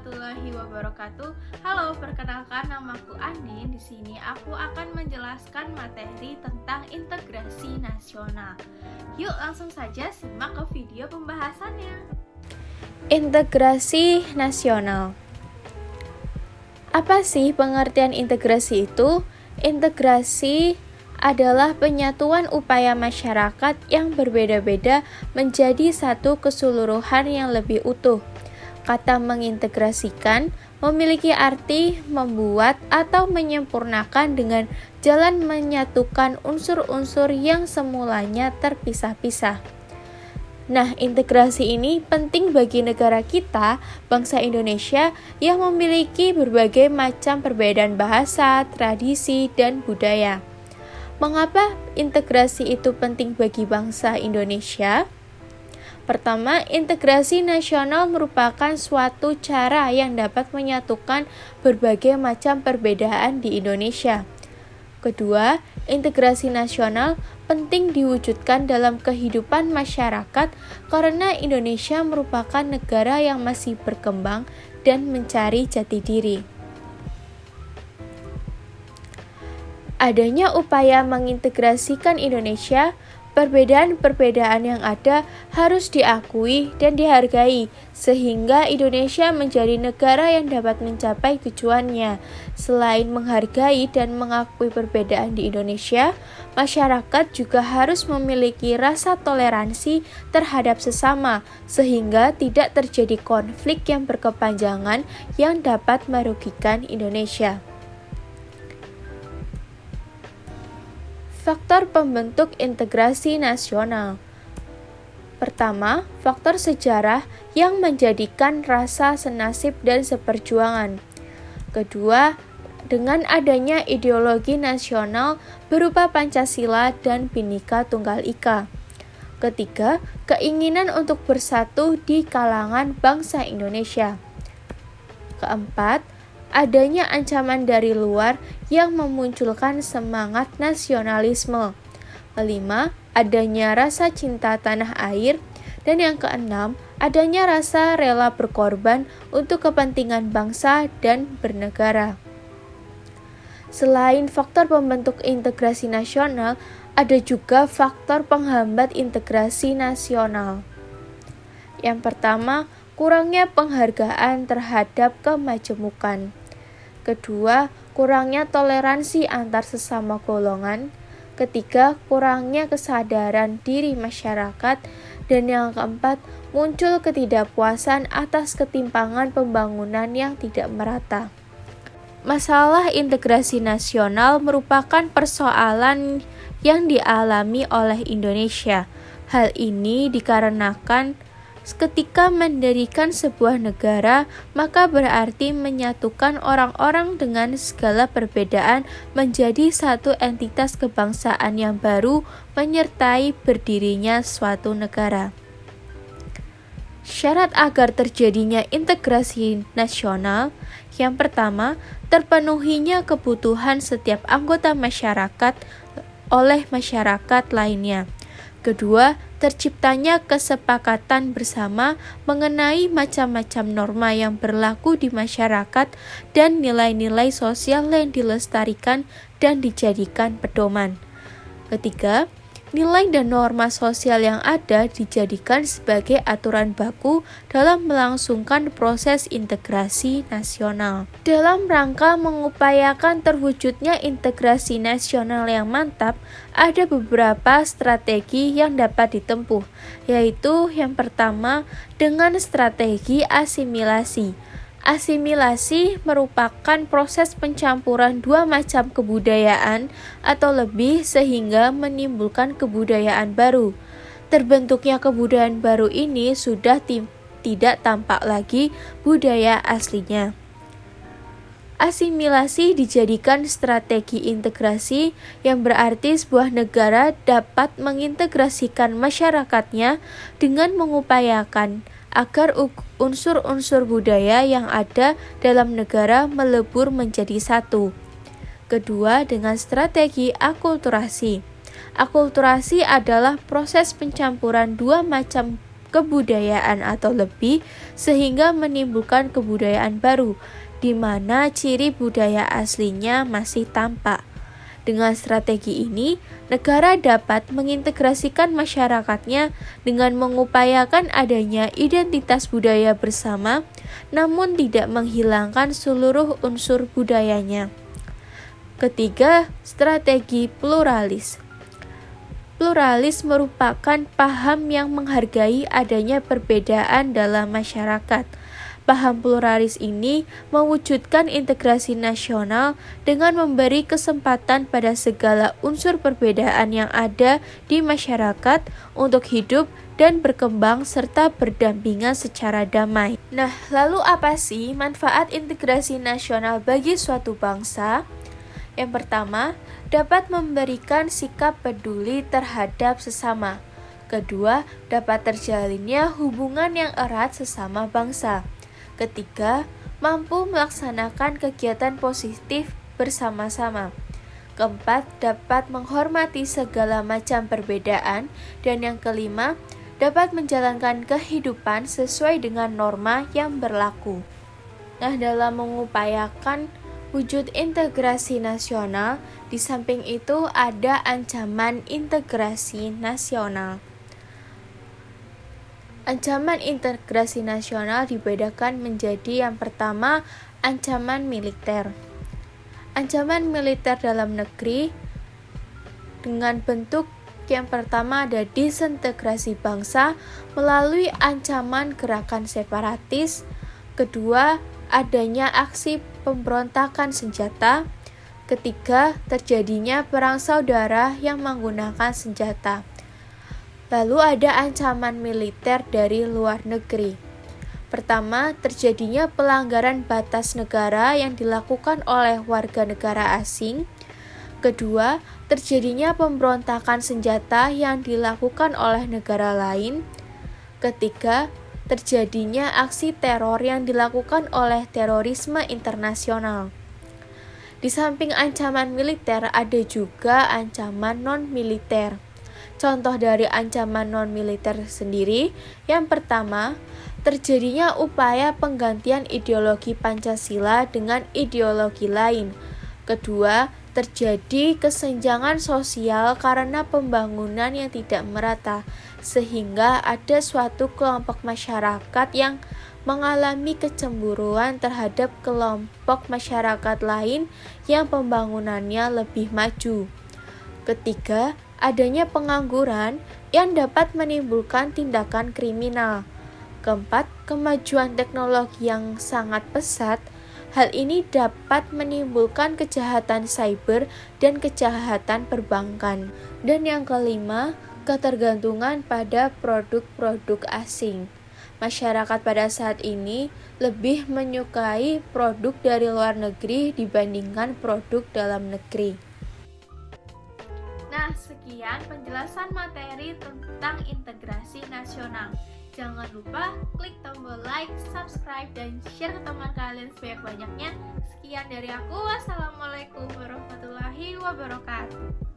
warahmatullahi wabarakatuh. Halo, perkenalkan namaku Andin. Di sini aku akan menjelaskan materi tentang integrasi nasional. Yuk langsung saja simak ke video pembahasannya. Integrasi nasional. Apa sih pengertian integrasi itu? Integrasi adalah penyatuan upaya masyarakat yang berbeda-beda menjadi satu keseluruhan yang lebih utuh. Kata mengintegrasikan memiliki arti membuat atau menyempurnakan dengan jalan menyatukan unsur-unsur yang semulanya terpisah-pisah. Nah, integrasi ini penting bagi negara kita, bangsa Indonesia, yang memiliki berbagai macam perbedaan bahasa, tradisi, dan budaya. Mengapa integrasi itu penting bagi bangsa Indonesia? Pertama, integrasi nasional merupakan suatu cara yang dapat menyatukan berbagai macam perbedaan di Indonesia. Kedua, integrasi nasional penting diwujudkan dalam kehidupan masyarakat karena Indonesia merupakan negara yang masih berkembang dan mencari jati diri. Adanya upaya mengintegrasikan Indonesia, perbedaan-perbedaan yang ada harus diakui dan dihargai, sehingga Indonesia menjadi negara yang dapat mencapai tujuannya. Selain menghargai dan mengakui perbedaan di Indonesia, masyarakat juga harus memiliki rasa toleransi terhadap sesama, sehingga tidak terjadi konflik yang berkepanjangan yang dapat merugikan Indonesia. Faktor pembentuk integrasi nasional. Pertama, faktor sejarah yang menjadikan rasa senasib dan seperjuangan. Kedua, dengan adanya ideologi nasional berupa Pancasila dan Bhinneka Tunggal Ika. Ketiga, keinginan untuk bersatu di kalangan bangsa Indonesia. Keempat, adanya ancaman dari luar yang memunculkan semangat nasionalisme. Kelima, adanya rasa cinta tanah air. Dan yang keenam, adanya rasa rela berkorban untuk kepentingan bangsa dan bernegara. Selain faktor pembentuk integrasi nasional, ada juga faktor penghambat integrasi nasional. Yang pertama, kurangnya penghargaan terhadap kemajemukan. Kedua, kurangnya toleransi antar sesama golongan. Ketiga, kurangnya kesadaran diri masyarakat. Dan yang keempat, muncul ketidakpuasan atas ketimpangan pembangunan yang tidak merata. Masalah integrasi nasional merupakan persoalan yang dialami oleh Indonesia. Hal ini dikarenakan ketika mendirikan sebuah negara, maka berarti menyatukan orang-orang dengan segala perbedaan menjadi satu entitas kebangsaan yang baru menyertai berdirinya suatu negara. Syarat agar terjadinya integrasi nasional, yang pertama, terpenuhinya kebutuhan setiap anggota masyarakat oleh masyarakat lainnya. Kedua, terciptanya kesepakatan bersama mengenai macam-macam norma yang berlaku di masyarakat dan nilai-nilai sosial yang dilestarikan dan dijadikan pedoman. Ketiga, nilai dan norma sosial yang ada dijadikan sebagai aturan baku dalam melangsungkan proses integrasi nasional. Dalam rangka mengupayakan terwujudnya integrasi nasional yang mantap, ada beberapa strategi yang dapat ditempuh, yaitu yang pertama dengan strategi asimilasi. Asimilasi merupakan proses pencampuran dua macam kebudayaan atau lebih sehingga menimbulkan kebudayaan baru. Terbentuknya kebudayaan baru ini sudah tidak tampak lagi budaya aslinya. Asimilasi dijadikan strategi integrasi yang berarti sebuah negara dapat mengintegrasikan masyarakatnya dengan mengupayakan agar unsur-unsur budaya yang ada dalam negara melebur menjadi satu. Kedua, dengan strategi akulturasi. Akulturasi adalah proses pencampuran dua macam kebudayaan atau lebih, sehingga menimbulkan kebudayaan baru, di mana ciri budaya aslinya masih tampak. Dengan strategi ini, negara dapat mengintegrasikan masyarakatnya dengan mengupayakan adanya identitas budaya bersama, namun tidak menghilangkan seluruh unsur budayanya. Ketiga, strategi pluralis. Pluralis merupakan paham yang menghargai adanya perbedaan dalam masyarakat. Paham pluralis ini mewujudkan integrasi nasional dengan memberi kesempatan pada segala unsur perbedaan yang ada di masyarakat untuk hidup dan berkembang serta berdampingan secara damai. Nah, lalu apa sih manfaat integrasi nasional bagi suatu bangsa? Yang pertama, dapat memberikan sikap peduli terhadap sesama. Kedua, dapat terjalinnya hubungan yang erat sesama bangsa. Ketiga, mampu melaksanakan kegiatan positif bersama-sama. Keempat, dapat menghormati segala macam perbedaan. Dan yang kelima, dapat menjalankan kehidupan sesuai dengan norma yang berlaku. Nah, dalam mengupayakan wujud integrasi nasional, di samping itu ada ancaman integrasi nasional. Ancaman integrasi nasional dibedakan menjadi yang pertama, ancaman militer. Ancaman militer dalam negeri dengan bentuk yang pertama ada disintegrasi bangsa melalui ancaman gerakan separatis. Kedua, adanya aksi pemberontakan senjata. Ketiga, terjadinya perang saudara yang menggunakan senjata. Lalu ada ancaman militer dari luar negeri. Pertama, terjadinya pelanggaran batas negara yang dilakukan oleh warga negara asing. Kedua, terjadinya pemberontakan senjata yang dilakukan oleh negara lain. Ketiga, terjadinya aksi teror yang dilakukan oleh terorisme internasional. Di samping ancaman militer, ada juga ancaman non-militer. Contoh dari ancaman non-militer sendiri, yang pertama, terjadinya upaya penggantian ideologi Pancasila dengan ideologi lain. Kedua, terjadi kesenjangan sosial karena pembangunan yang tidak merata, sehingga ada suatu kelompok masyarakat yang mengalami kecemburuan terhadap kelompok masyarakat lain yang pembangunannya lebih maju. Ketiga, adanya pengangguran yang dapat menimbulkan tindakan kriminal. Keempat, kemajuan teknologi yang sangat pesat. Hal ini dapat menimbulkan kejahatan cyber dan kejahatan perbankan. Dan yang kelima, ketergantungan pada produk-produk asing. Masyarakat pada saat ini lebih menyukai produk dari luar negeri dibandingkan produk dalam negeri. Nah, sekian penjelasan materi tentang integrasi nasional. Jangan lupa klik tombol like, subscribe, dan share ke teman kalian sebanyak-banyaknya. Sekian dari aku. Wassalamualaikum warahmatullahi wabarakatuh.